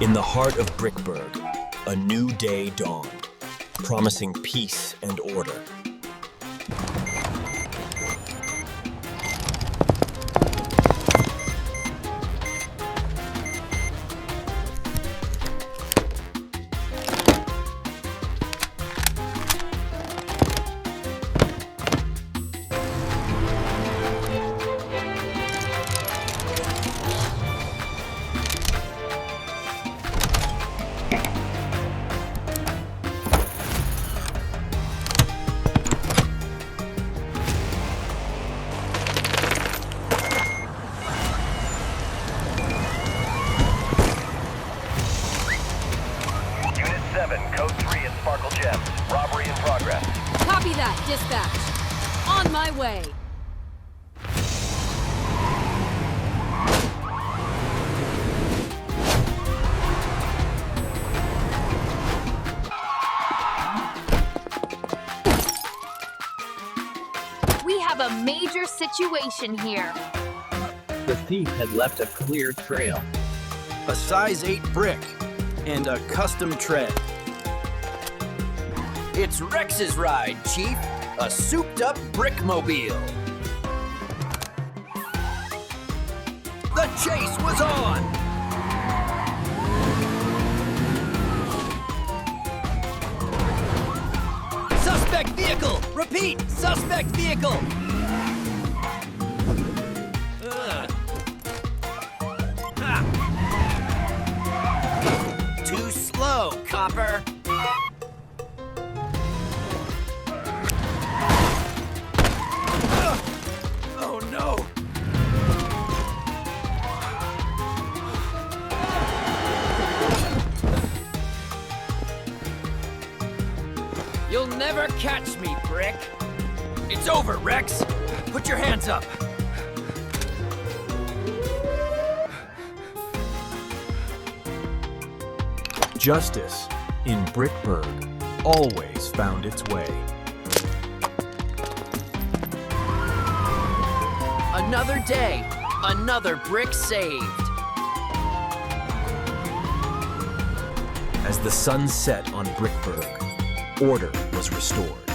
In the heart of Brickburg, a new day dawned, promising peace and order. Code 3 at Sparkle Gems. Robbery in progress. Copy that, dispatch. On my way. We have a major situation here. The thief had left a clear trail. A size 8 brick and a custom tread. It's Rex's ride, Chief. A souped-up brickmobile. The chase was on! Suspect vehicle! Repeat, suspect vehicle! Too slow, copper. Oh no! You'll never catch me, Brick. It's over, Rex. Put your hands up. Justice in Brickburg always found its way. Another day, another brick saved. As the sun set on Brickburg, order was restored.